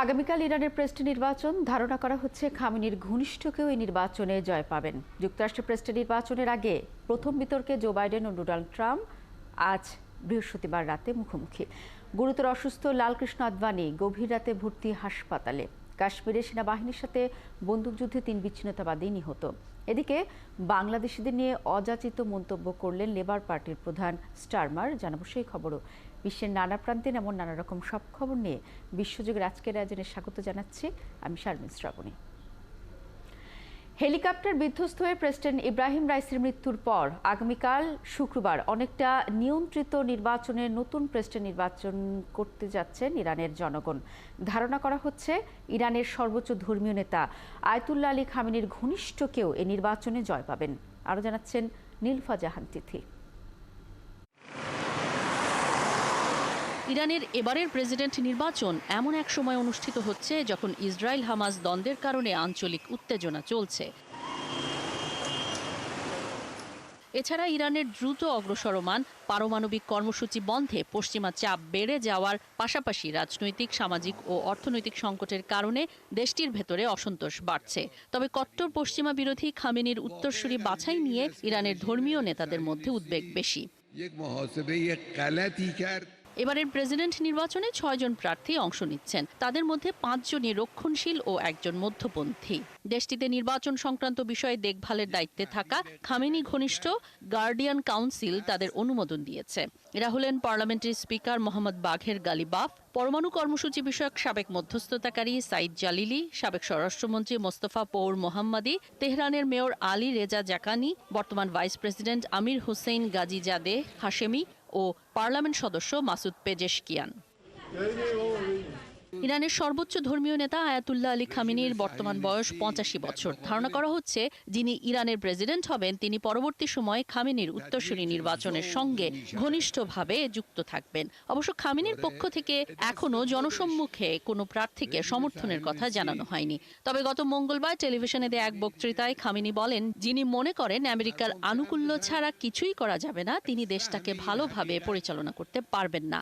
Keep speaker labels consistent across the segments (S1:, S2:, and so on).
S1: আগামীকাল ইরানের প্রেসিডেন্ট নির্বাচন। ধারণা করা হচ্ছে খামেনির ঘনিষ্ঠ কেউ এই নির্বাচনে জয় পাবেন। যুক্তরাষ্ট্রের প্রেসিডেন্ট নির্বাচনের আগে প্রথম বিতর্কে জো বাইডেন ও ডোনাল্ড ট্রাম্প আজ বৃহস্পতিবার রাতে মুখোমুখি। গুরুতর অসুস্থ লালকৃষ্ণ আদভানি গভীর রাতে ভর্তি হাসপাতালে। কাশ্মীরে সেনাবাহিনীর সাথে বন্দুকযুদ্ধে ৩ বিচ্ছিন্নতাবাদী নিহত। এদিকে বাংলাদেশিদের নিয়ে অযাচিত মন্তব্য করলেন লেবার পার্টির প্রধান স্টারমার। জানাবো সেই খবরও। বিশ্বের নানা প্রান্তে এমন নানা রকম সব খবর নিয়ে বিশ্বযুগের আজকের আয়োজনে স্বাগত জানাচ্ছি আমি শারমিন শ্রাবণী। হেলিকপ্টার বিধ্বস্ত হয়ে প্রেসিডেন্ট ইব্রাহিম রাইসির মৃত্যুর পর আগামীকাল শুক্রবার অনেকটা নিয়ন্ত্রিত নির্বাচনের নতুন প্রেসিডেন্ট নির্বাচন করতে যাচ্ছেন ইরানের জনগণ। ধারণা করা হচ্ছে ইরানের সর্বোচ্চ ধর্মীয় নেতা আয়াতুল্লাহ আলী খামেনির ঘনিষ্ঠ কেউ এই নির্বাচনে জয় পাবেন। আরও জানাচ্ছেন নীলফা জাহান তিথি।
S2: ইরানের এবারের প্রেসিডেন্ট নির্বাচন এমন এক সময় অনুষ্ঠিত হচ্ছে যখন ইসরায়েল হামাস দ্বন্দ্বের কারণে আঞ্চলিক উত্তেজনা চলছে। এছাড়া ইরানের দ্রুত অগ্রসরমান পারমাণবিক কর্মসূচি বন্ধে পশ্চিমা চাপ বেড়ে যাওয়ার পাশাপাশি রাজনৈতিক, সামাজিক ও অর্থনৈতিক সংকটের কারণে দেশটির ভেতরে অসন্তোষ বাড়ছে। তবে কট্টর পশ্চিমা বিরোধী খামেনির উত্তরসূরি বাছাই নিয়ে ইরানের ধর্মীয় নেতাদের মধ্যে উদ্বেগ বেশি। এবারের প্রেসিডেন্ট নির্বাচনে ৬ জন প্রার্থী অংশ নিচ্ছেন। তাদের মধ্যে ৫ জনই রক্ষণশীল ও একজন মধ্যপন্থী। দেশটিতে নির্বাচন সংক্রান্ত বিষয়ে দেখভালের দায়িত্বে থাকা খামেনি ঘনিষ্ঠ গার্ডিয়ান কাউন্সিল তাদের অনুমোদন দিয়েছে। এরা হলেন পার্লামেন্টের স্পিকার মোহাম্মদ বাঘের গালিবাফ, পরমাণু কর্মসূচি বিষয়ক সাবেক মধ্যস্থতাকারী সাইদ জালিলি, সাবেক স্বরাষ্ট্রমন্ত্রী মোস্তফা পৌর মোহাম্মদী, তেহরানের মেয়র আলী রেজা জাকানি, বর্তমান ভাইস প্রেসিডেন্ট আমির হুসেইন গাজিজাদেহ হাশেমি ও পার্লামেন্ট সদস্য মাসুদ পেজেশকিয়ান। ইরানের সর্বোচ্চ ধর্মীয় নেতা আয়াতুল্লাহ আলী খামেনির বর্তমান বয়স ৮৫ বছর। ধারণা করা হচ্ছে যিনি ইরানের প্রেসিডেন্ট হবেন তিনি পরবর্তী সময়ে খামেনির উত্তরসূরি নির্বাচনের সঙ্গে ঘনিষ্ঠভাবে যুক্ত থাকবেন। অবশ্য খামেনির পক্ষ থেকে এখনও জনসম্মুখে কোনো প্রার্থীকে সমর্থনের কথা জানানো হয়নি। তবে গত মঙ্গলবার টেলিভিশনে দেয়া এক বক্তৃতায় খামেনি বলেন, যিনি মনে করেন আমেরিকার আনুকূল্য ছাড়া কিছুই করা যাবে না, তিনি দেশটাকে ভালোভাবে পরিচালনা করতে পারবেন না।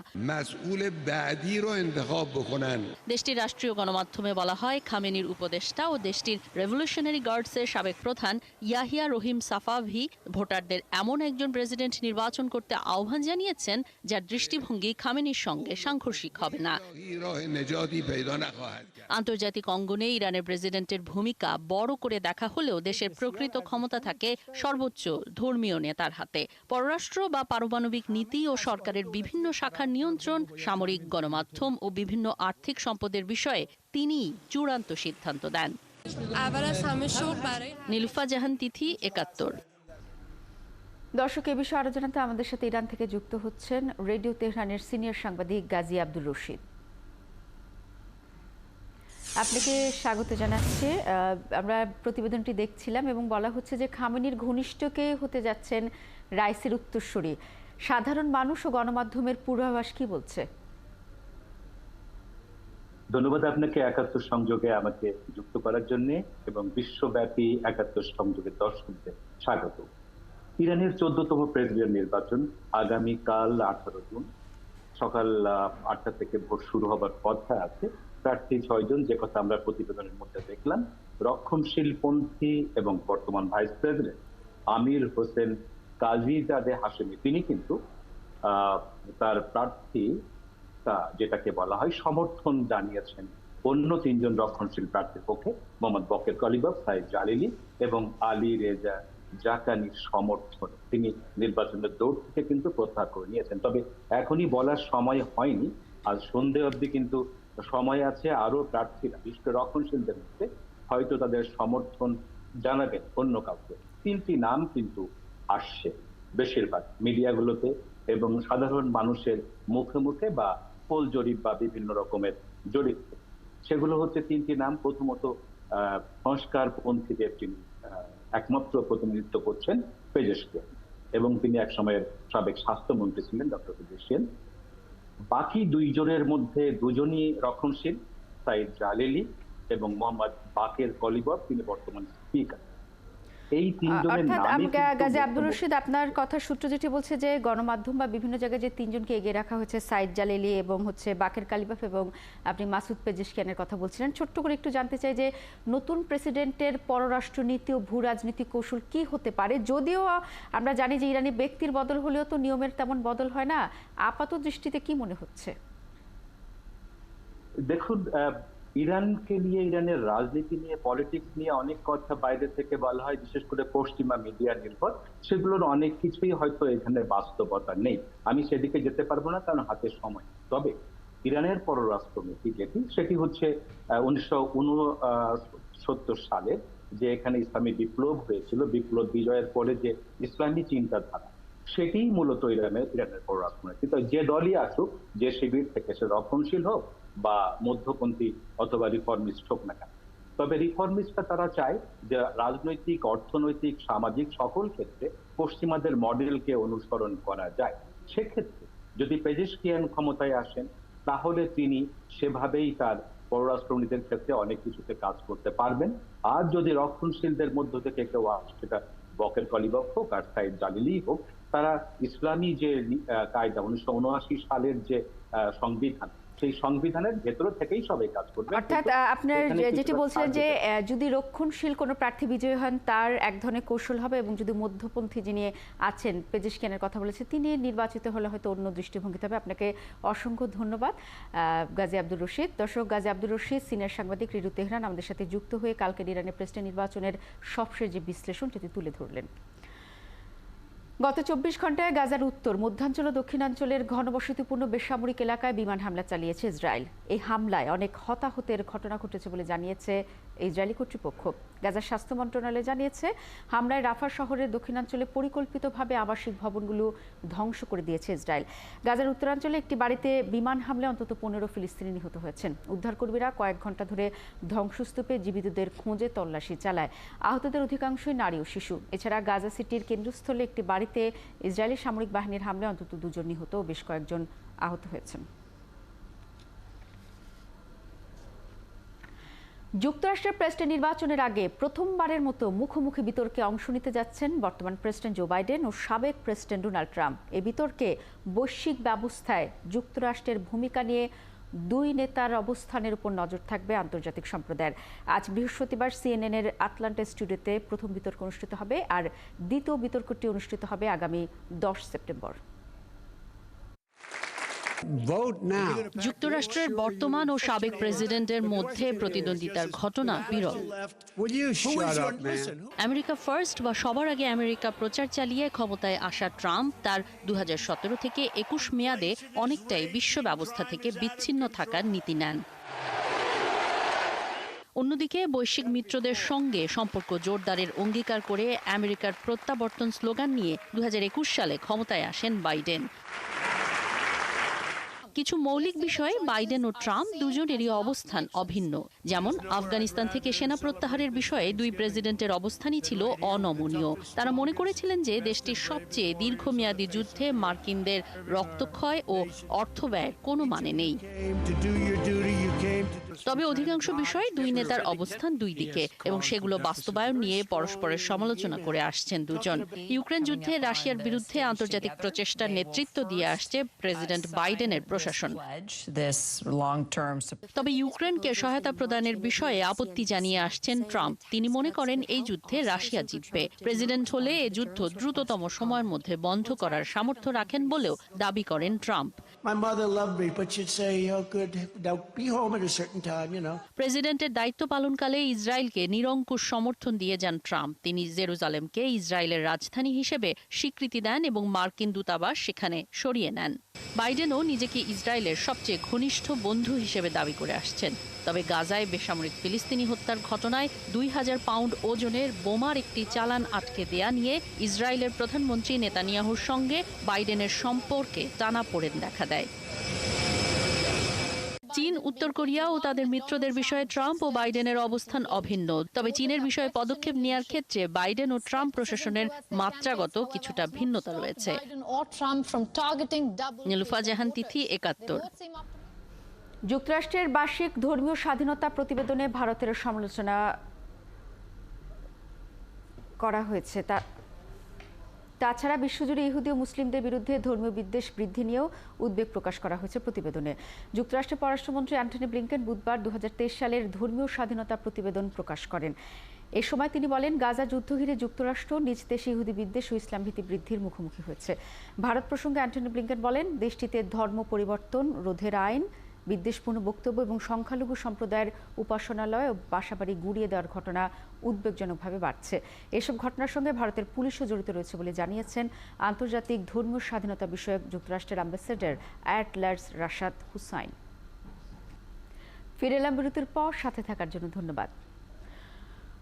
S2: দেশটির রাষ্ট্রীয় গণমাধ্যমে বলা হয়, খামেনির উপদেষ্টা ও দেশটির রেভলিউশনারি গার্ডসের সাবেক প্রধান ইয়াহিয়া রহিম সাফাভি ভোটারদের এমন একজন প্রেসিডেন্ট নির্বাচন করতে আহ্বান জানিয়েছেন যার দৃষ্টিভঙ্গি খামেনির সঙ্গে সাংঘর্ষিক হবে না। আন্তর্জাতিক অঙ্গনে ইরানের প্রেসিডেন্টের ভূমিকা বড় করে দেখা হলেও দেশের প্রকৃত ক্ষমতা থাকে সর্বোচ্চ ধর্মীয় নেতার হাতে। পররাষ্ট্র বা পারমাণবিক নীতি ও সরকারের বিভিন্ন শাখার নিয়ন্ত্রণ, সামরিক, গণমাধ্যম ও বিভিন্ন আর্থিক সম্পদের বিষয়ে তিনি চূড়ান্ত সিদ্ধান্ত দেন। নীলুফা জাহান তিথি, ৭১।
S1: দর্শক, এ বিষয়ে আরো জানাতে আমাদের সাথে ইরান থেকে যুক্ত হচ্ছেন রেডিও তেহরানের সিনিয়র সাংবাদিক গাজী আব্দুর রশিদ। আপনাকে স্বাগত জানাচ্ছি। আমরা প্রতিবেদনটি দেখছিলাম এবং বলা হচ্ছে যে খামেনির ঘনিষ্ঠকে হতে যাচ্ছেন রাইসির উত্তরসূরি। সাধারণ মানুষ ও গণমাধ্যমের পূর্বাভাস কি বলছে?
S3: ধন্যবাদ আপনাকে ৭১ সংযোগে আমাকে যুক্ত করার জন্য এবং বিশ্বব্যাপী ৭১ সংযোগের দর্শকদের স্বাগত। ইরানের ১৪তম প্রেসিডেন্ট নির্বাচন আগামীকাল ১৮ জুন সকাল ৮টা থেকে ভোট শুরু হবার কথা আছে। প্রার্থী ৬ জন, যে কথা আমরা প্রতিবেদনের মধ্যে দেখলাম। রক্ষণশীলপন্থী এবং বর্তমান ভাইস প্রেসিডেন্ট আমির হোসেন গাজিজাদেহ হাশেমি, তিনি কিন্তু তার প্রার্থী যেটাকে বলা হয় সমর্থন জানিয়েছেন অন্য ৩ জন রক্ষণশীল প্রার্থীর পক্ষে, মোহাম্মদ বাকের গালিবাফ, সাইদ জালিলি এবং আলী রেজা জাকানির সমর্থন। তিনি নির্বাচনের দৌড় থেকে কিন্তু প্রত্যাহার করে নিয়েছেন। তবে এখনই বলার সময় হয়নি, আজ সন্ধ্যে অবধি কিন্তু সময় আছে। আরো প্রার্থীরা, বিশেষ করে রক্ষণশীলদের মধ্যে হয়তো তাদের সমর্থন জানাবেন অন্য কাউকে। ৩টি নাম কিন্তু আসছে বেশিরভাগ মিডিয়াগুলোতে এবং সাধারণ মানুষের মুখে মুখে বা পোল জরিপ বা বিভিন্ন রকমের জরিপ। সেগুলো হচ্ছে ৩টি নাম। প্রথমত সংস্কারপন্থীদের যিনি একমাত্র প্রতিনিধিত্ব করছেন পেজেশকিয়ান, এবং তিনি এক সময়ের সাবেক স্বাস্থ্যমন্ত্রী ছিলেন, ডক্টর পেজেশকিয়ান। বাকি ২ জনের মধ্যে ২ জনই রক্ষণশীল, সাইদ জালিলি এবং মোহাম্মদ বাকের গালিবাফ, তিনি বর্তমান স্পিকার। এই তিনজনের
S1: অর্থাৎ
S3: নামই
S1: গাজী আব্দুর রশিদ, আপনার কথার সূত্র যেটি বলছে যে গণমাধ্যম বা বিভিন্ন জায়গায় যে তিনজনকে এগিয়ে রাখা হয়েছে, সাইদ জালিলি এবং বাকের কালিবাফ এবং আপনি মাসুদ পেজেশকিয়ানের কথা বলছিলেন, ছোট্ট করে একটু জানতে চাই যে নতুন প্রেসিডেন্টের পররাষ্ট্রনীতি ও ভূ রাজনীতি কৌশল কি হতে পারে? যদিও আমরা জানি যে ইরানি ব্যক্তির বদল হলেও তো নিয়মের তেমন বদল হয় না, আপাত দৃষ্টিতে কি মনে হচ্ছে?
S3: দেখুন, ইরানকে নিয়ে, ইরানের রাজনীতি নিয়ে, পলিটিক্স নিয়ে অনেক কথা বাইরে থেকে বলা হয়, বিশেষ করে পশ্চিমা মিডিয়া নির্ভর। সেগুলোর অনেক কিছুই হয়তো এখানে বাস্তবতা নেই। আমি সেদিকে যেতে পারবো না, কারণ হাতে সময়। তবে ইরানের পররাষ্ট্রনীতি সেটি হচ্ছে 1969 সালে যে এখানে ইসলামী বিপ্লব হয়েছিল, বিপ্লব বিজয়ের পরে যে ইসলামী চিন্তাধারা, সেটিই মূলত ইরানের পররাষ্ট্রনীতি। তো যে দলই আসুক, যে শিবির থেকে, সে রক্ষণশীল হোক বা মধ্যপন্থী অথবা রিফর্মিস্ট হোক না কেন, তবে রিফর্মিস্টরা তারা চায় যে রাজনৈতিক, অর্থনৈতিক, সামাজিক সকল ক্ষেত্রে পশ্চিমাদের মডেলকে অনুসরণ করা যায়। সেক্ষেত্রে যদি পেজেশকিয়ান ক্ষমতায় আসেন, তাহলে তিনি সেভাবেই তার পররাষ্ট্রনীতির ক্ষেত্রে অনেক কিছুতে কাজ করতে পারবেন। আর যদি রক্ষণশীলদের মধ্য থেকে কেউ আসে, সেটা বকের কালিবাফ হোক আর সাইদ জালিলি হোক, তারা ইসলামী যে কায়দা 1979 সালের যে সংবিধান, সেই সংবিধানের ভেতর থেকেই সবাই কাজ করবে।
S1: অর্থাৎ আপনার যেটি বলছিলেন যে যদি রক্ষণশীল কোনো প্রার্থী বিজয়ী হন, তার এক ধরনের কৌশল হবে, এবং যদি মধ্যপন্থী যিনি আছেন, পেজেশকিয়ানের কথা বলেছে, তিনি নির্বাচিত হলে হয়তো অন্য দৃষ্টিভঙ্গিতে হবে। আপনাকে অসংখ্য ধন্যবাদ গাজী আব্দুর রশিদ। দর্শক, গাজী আব্দুর রশিদ সিনিয়র সাংবাদিক রিরু তেহরান আমাদের সাথে যুক্ত হয়ে কালকের ইরানের প্রেসিডেন্ট নির্বাচনের সবশেষ যে বিশ্লেষণ সেটি তুলে ধরলেন। গত 24 ঘন্টায় গাজার উত্তর, মধ্যাঞ্চল ও দক্ষিণাঞ্চলের ঘনবসতিপূর্ণ বেসামরিক এলাকায় বিমান হামলা চালিয়েছে ইসরায়েল। এই হামলায় অনেক হতাহতের ঘটনা ঘটেছে বলে জানিয়েছে ইসরায়েলি কর্তৃপক্ষ। গাজার স্বাস্থ্য মন্ত্রণালয় জানিয়েছে, হামলায় রাফা শহরের দক্ষিণাঞ্চলে পরিকল্পিতভাবে আবাসিক ভবনগুলো ধ্বংস করে দিয়েছে ইসরায়েল। গাজার উত্তরাঞ্চলে একটি বাড়িতে বিমান হামলায় অন্তত 15 ফিলিস্তিনি নিহত হয়েছেন। উদ্ধারকর্মীরা কয়েক ঘন্টা ধরে ধ্বংসস্তূপে জীবিতদের খোঁজে তল্লাশি চালায়। আহতদের অধিকাংশই নারী ও শিশু। এছাড়া গাজা সিটির কেন্দ্রস্থলে একটি বাড়িতে ইসরায়েলি সামরিক বাহিনীর হামলায় অন্তত 2 জন নিহত ও বেশ কয়েকজন আহত হয়েছেন। যুক্তরাষ্ট্রের প্রেসিডেন্ট নির্বাচনের আগে প্রথমবারের মতো মুখোমুখি বিতর্কে অংশ নিতে যাচ্ছেন বর্তমান প্রেসিডেন্ট জো বাইডেন ও সাবেক প্রেসিডেন্ট ডোনাল্ড ট্রাম্প। এই বিতর্কে বৈশ্বিক ব্যবস্থায় যুক্তরাষ্ট্রের ভূমিকা নিয়ে দুই নেতার অবস্থানের উপর নজর থাকবে আন্তর্জাতিক সম্প্রদায়ের। আজ বৃহস্পতিবার সিএনএন-এর আটলান্টা স্টুডিওতে প্রথম বিতর্ক অনুষ্ঠিত হবে, আর দ্বিতীয় বিতর্কটি অনুষ্ঠিত হবে আগামী 10 সেপ্টেম্বর।
S2: যুক্তরাষ্ট্রের বর্তমান ও সাবেক প্রেসিডেন্টের মধ্যে প্রতিদ্বন্দ্বিতার ঘটনা বিরল। আমেরিকা ফার্স্ট বা সবার আগে আমেরিকা প্রচার চালিয়ে ক্ষমতায় আসা ট্রাম্প তার 2017 থেকে 21 মেয়াদে অনেকটাই বিশ্ব ব্যবস্থা থেকে বিচ্ছিন্ন থাকার নীতি নেন। অন্যদিকে বৈশ্বিক মিত্রদের সঙ্গে সম্পর্ক জোরদারের অঙ্গীকার করে আমেরিকার প্রত্যাবর্তন স্লোগান নিয়ে 2021 সালে ক্ষমতায় আসেন বাইডেন। কিছু মৌলিক বিষয়ে বাইডেন ও ট্রাম্প দুজনেরই অবস্থান অভিন্ন। যেমন আফগানিস্তান থেকে সেনা প্রত্যাহারের বিষয়ে দুই প্রেসিডেন্টের অবস্থানই ছিল অনমনীয়। তারা মনে করেছিলেন যে দেশটির সবচেয়ে দীর্ঘমেয়াদী যুদ্ধে মার্কিনদের রক্তক্ষয় ও অর্থব্যয়ের কোনো মানে নেই। তবে অধিকাংশ বিষয়ে দুই নেতার অবস্থান দুই দিকে, এবং সেগুলো বাস্তবায়ন নিয়ে পরস্পরের সমালোচনা করে আসছেন দুজন। ইউক্রেন যুদ্ধে রাশিয়ার বিরুদ্ধে আন্তর্জাতিক প্রচেষ্টার নেতৃত্ব দিয়ে আসছে প্রেসিডেন্ট বাইডেনের প্রশাসন। তবে ইউক্রেনকে সহায়তা প্রদানের বিষয়ে আপত্তি জানিয়ে আসছেন ট্রাম্প। তিনি মনে করেন এই যুদ্ধে রাশিয়া জিতবে। প্রেসিডেন্ট হলে এই যুদ্ধ দ্রুততম সময়ের মধ্যে বন্ধ করার সামর্থ্য রাখেন বলেও দাবি করেন ট্রাম্প। প্রেসিডেন্টের দায়িত্ব পালনকালে ইসরায়েলকে নিরঙ্কুশ সমর্থন দিয়ে যান ট্রাম্প। তিনি জেরুজালেমকে ইসরায়েলের রাজধানী হিসেবে স্বীকৃতি দেন এবং মার্কিন দূতাবাস সেখানে সরিয়ে নেন। বাইডেনও নিজেকে ইসরায়েলের সবচেয়ে ঘনিষ্ঠ বন্ধু হিসেবে দাবি করে আসছেন। তবে গাজায় বেসামরিক ফিলিস্তিনি হত্যার ঘটনায় 2000 পাউন্ড ওজনের বোমার একটি চালান আটকে দেয়া নিয়ে ইসরায়েলের প্রধানমন্ত্রী নেতানিয়াহুর সঙ্গে বাইডেনের সম্পর্কে টানাপোড়েন দেখা দেয়। চীন, উত্তর কোরিয়া ও তাদের মিত্রদের বিষয়ে ট্রাম্প ও বাইডেনের অবস্থান অভিন্ন। তবে চীনের বিষয়ে পদক্ষেপ নেওয়ার ক্ষেত্রে বাইডেন ও ট্রাম্প প্রশাসনের মাত্রাগত কিছুটা ভিন্নতা রয়েছে। নীলুফা জাহান, তিথি, 71।
S1: যুক্তরাষ্ট্রের বার্ষিক ধর্মীয় স্বাধীনতা প্রতিবেদনে ভারতের সমালোচনা করা হয়েছে। তাছাড়া বিশ্বজুড়ে ইহুদি ও মুসলিমদের বিরুদ্ধে ধর্মীয় বিদ্বেষ বৃদ্ধি নিয়েও উদ্বেগ প্রকাশ করা হয়েছে প্রতিবেদনে। যুক্তরাষ্ট্রের পররাষ্ট্রমন্ত্রী অ্যান্টনি ব্লিংকেন বুধবার 2023 সালের ধর্মীয় স্বাধীনতা প্রতিবেদন প্রকাশ করেন। এ সময় তিনি বলেন, গাজা যুদ্ধ ঘিরে যুক্তরাষ্ট্র নিজ দেশে ইহুদি বিদ্বেষ ও ইসলাম ভীতি বৃদ্ধির মুখোমুখি হয়েছে। ভারত প্রসঙ্গে অ্যান্টনি ব্লিংকেন বলেন, দেশটিতে ধর্ম পরিবর্তন রোধের আইন, বিদ্বেষপূর্ণ বক্তব্য এবং সংখ্যালঘু সম্প্রদায়ের উপাসনালয় ও বাসাবাড়ি গুঁড়িয়ে দেওয়ার ঘটনা উদ্বেগজনকভাবে বাড়ছে। এসব ঘটনার সঙ্গে ভারতের পুলিশও জড়িত রয়েছে বলে জানিয়েছেন আন্তর্জাতিক ধর্মীয় স্বাধীনতা বিষয়ক যুক্তরাষ্ট্রের অ্যাম্বাসেডর অ্যাটলার্স রাশাদ হুসাইন। ফিরে এলাম বিরতির পর, সাথে থাকার জন্য ধন্যবাদ।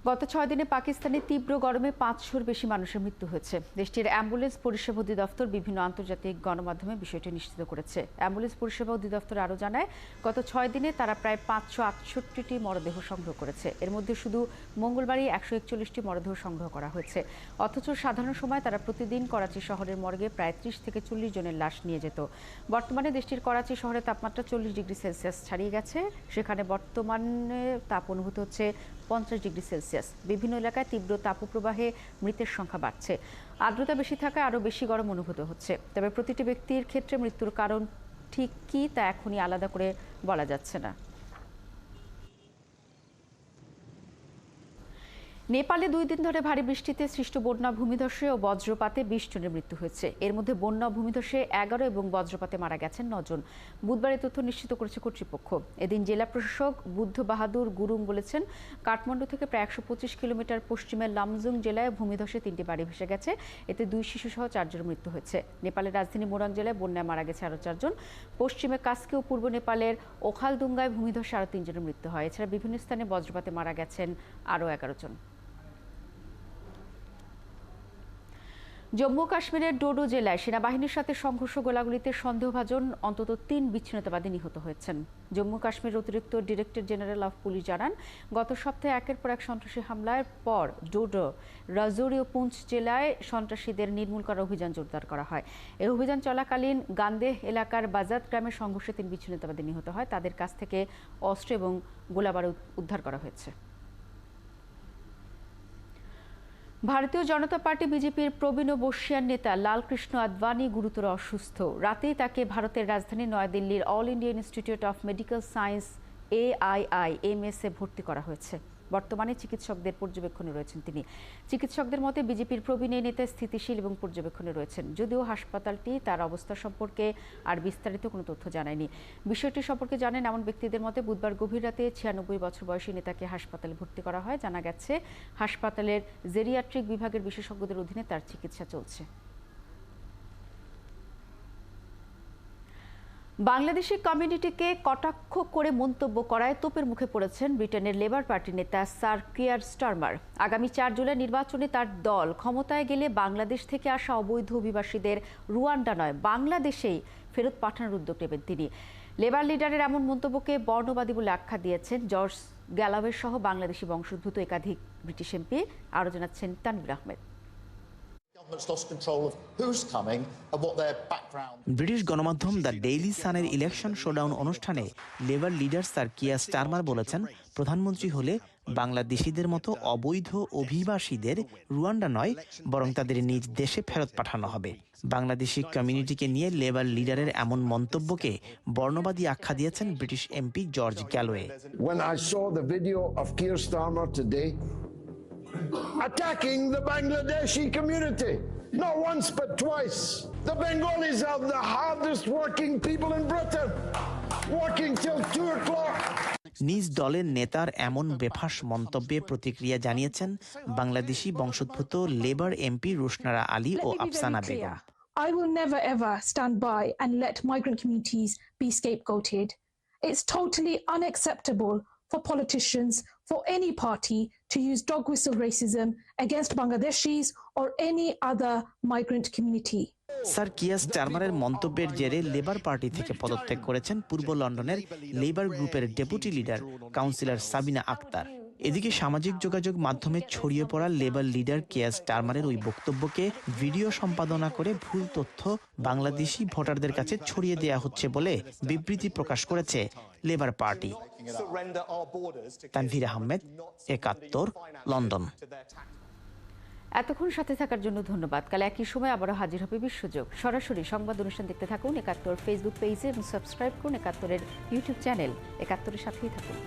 S1: গত 6 দিনে পাকিস্তানে তীব্র গরমে 500-র বেশি মানুষের মৃত্যু হয়েছে। দেশটির অ্যাম্বুলেন্স পরিষেবা অধিদপ্তর বিভিন্ন আন্তর্জাতিক গণমাধ্যমে বিষয়টি নিশ্চিত করেছে। অ্যাম্বুলেন্স পরিষেবা অধিদপ্তর আরও জানায়, গত 6 দিনে তারা প্রায় 568টি মরদেহ সংগ্রহ করেছে। এর মধ্যে শুধু মঙ্গলবারই 141টি মরদেহ সংগ্রহ করা হয়েছে। অথচ সাধারণ সময় তারা প্রতিদিন করাচি শহরের মর্গে প্রায় 30 থেকে 40 জনের লাশ নিয়ে যেত। বর্তমানে দেশটির করাচি শহরে তাপমাত্রা 40 ডিগ্রি সেলসিয়াস ছাড়িয়ে গেছে। সেখানে বর্তমানে তাপ অনুভূত হচ্ছে 50 ডিগ্রি সেলসিয়াস। বিভিন্ন এলাকায় তীব্র তাপপ্রবাহে মৃতের সংখ্যা বাড়ছে। আর্দ্রতা বেশি থাকায় আরও বেশি গরম অনুভূত হচ্ছে। তবে প্রতিটি ব্যক্তির ক্ষেত্রে মৃত্যুর কারণ ঠিক কী তা এখনই আলাদা করে বলা যাচ্ছে না। নেপালে 2 দিন ধরে ভারী বৃষ্টিতে সৃষ্ট বন্যা, ভূমিধসে ও বজ্রপাতে 20 জনের মৃত্যু হয়েছে। এর মধ্যে বন্যা, ভূমিধসে 11 এবং বজ্রপাতে মারা গেছেন 9 জন। বুধবার এই তথ্য নিশ্চিত করেছে কর্তৃপক্ষ। এদিন জেলা প্রশাসক বুদ্ধ বাহাদুর গুরুং বলেছেন, কাঠমান্ডু থেকে প্রায় 125 কিলোমিটার পশ্চিমে লামজুং জেলায় ভূমিধসে 3টি বাড়ি ভেসে গেছে। এতে 2 শিশুসহ 4 জনের মৃত্যু হয়েছে। নেপালের রাজধানী মোরাং জেলায় বন্যায় মারা গেছে আরও 4 জন। পশ্চিমে কাস্কি ও পূর্ব নেপালের ওখালদুঙ্গায় ভূমিধসে আরও 3 জনের মৃত্যু হয়। এছাড়া বিভিন্ন স্থানে বজ্রপাতে মারা গেছেন আরও 11 জন। জম্মু কাশ্মীরের ডোডো জেলায় সেনাবাহিনীর সাথে সংঘর্ষ গোলাগুলিতে সন্দেহভাজন অন্তত 3 বিচ্ছিন্নতাবাদী নিহত হয়েছেন। জম্মু কাশ্মীর অতিরিক্ত ডিরেক্টর জেনারেল অফ পুলিশ জানান, গত সপ্তাহে একের পর এক সন্ত্রাসী হামলার পর ডোডো, রাজৌরি ও পুঞ্চ জেলায় সন্ত্রাসীদের নির্মূল করার অভিযান জোরদার করা হয়। এই অভিযান চলাকালীন গান্দেহ এলাকার বাজাত গ্রামের সংঘর্ষে 3 বিচ্ছিন্নতাবাদী নিহত হয়। তাদের কাছ থেকে অস্ত্র এবং গোলাবারুদ উদ্ধার করা হয়েছে। ভারতীয় জনতা পার্টি বিজেপির প্রবীণ ও বর্ষীয়ান নেতা লালকৃষ্ণ আদবানি গুরুতর অসুস্থ। রাতেই তাকে ভারতের রাজধানী নয়াদিল্লির All India Institute of Medical Science AIIMS এ ভর্তি করা হয়েছে। বর্তমানে চিকিৎসকদের পর্যবেক্ষণে রয়েছেন তিনি। চিকিৎসকদের মতে বিজেপির প্রবীণ এই নেতা স্থিতিশীল এবং পর্যবেক্ষণে রয়েছেন। যদিও হাসপাতালটি তার অবস্থা সম্পর্কে আর বিস্তারিত কোনো তথ্য জানায়নি। বিষয়টি সম্পর্কে জানেন এমন ব্যক্তিদের মতে বুধবার গভীর রাতে 96 বছর বয়সী নেতাকে হাসপাতালে ভর্তি করা হয়। জানা গেছে, হাসপাতালের জেরিয়াট্রিক বিভাগের বিশেষজ্ঞদের অধীনে তার চিকিৎসা চলছে। বাংলাদেশি কমিউনিটিকে কটাক্ষ করে মন্তব্য করায় তোপের মুখে পড়েছেন ব্রিটেনের লেবার পার্টির নেতা স্যার কিয়ার স্টারমার। আগামী 4 জুলাই নির্বাচনে তার দল ক্ষমতায় গেলে বাংলাদেশ থেকে আসা অবৈধ অভিবাসীদের রুয়ান্ডা নয়, বাংলাদেশেই ফেরত পাঠানোর উদ্যোগ নেবেন তিনি। লেবার লিডারের এমন মন্তব্যকে বর্ণবাদী বলে আখ্যা দিয়েছেন জর্জ গ্যালাওয়ে সহ বাংলাদেশি বংশোদ্ভূত একাধিক ব্রিটিশ এমপি। আরও জানাচ্ছেন তানভীর আহমেদ।
S4: ব্রিটিশ গণমাধ্যম দ্য ডেইলি সানের ইলেকশন শোডাউন অনুষ্ঠানে labour leader sir Keir Starmer বলেছেন, প্রধানমন্ত্রী হলে বাংলাদেশিদের মতো অবৈধ অভিবাসীদের রুয়ান্ডা নয়, বরং তাদের নিজ দেশে ফেরত পাঠানো হবে। বাংলাদেশি কমিউনিটিকে নিয়ে লেবার লিডারের এমন মন্তব্যকে বর্ণবাদী আখ্যা দিয়েছেন British MP George Galloway.
S5: When I saw the video of Keir Starmer today attacking the Bangladeshi community, not once but twice. The Bengalis are the hardest working people in Britain, working till 2 o'clock.
S4: নিজ দলের নেতার এমন বেফাঁস মন্তব্যে প্রতিক্রিয়া জানিয়েছেন বাংলাদেশি বংশোদ্ভূত Labour MP Roshanara Ali ও Afsana Begum.
S6: I will never ever stand by and let migrant communities be scapegoated. It's totally unacceptable for politicians, for any party to use dog whistle racism against Bangladeshis or any other migrant community.
S4: Sir Keir স্টারমারের মন্তব্যের জেরে labour party থেকে পদত্যাগ করেছেন পূর্ব লন্ডনের Labour গ্রুপের deputy leader councillor Sabina Akhtar. এদিকে সামাজিক যোগাযোগ মাধ্যমে ছড়িয়ে পড়া লেবার লিডার কিয়ার স্টারমারের ওই বক্তব্যকে ভিডিও সম্পাদনা করে ভুল তথ্য বাংলাদেশি ভোটারদের কাছে ছড়িয়ে দেওয়া হচ্ছে বলে বিবৃতি প্রকাশ করেছে labour party. Tanvir Ahmed, 71, London.
S1: এতক্ষণ সাথে থাকার জন্য ধন্যবাদ। কাল একই সময় আবারও হাজির হবে বিশ্বযোগ। সরাসরি সংবাদ অনুষ্ঠান দেখতে থাকুন ৭১ ফেসবুক পেজে এবং সাবস্ক্রাইব করুন ৭১-এর ইউটিউব চ্যানেল। ৭১-এর সাথেই থাকুন।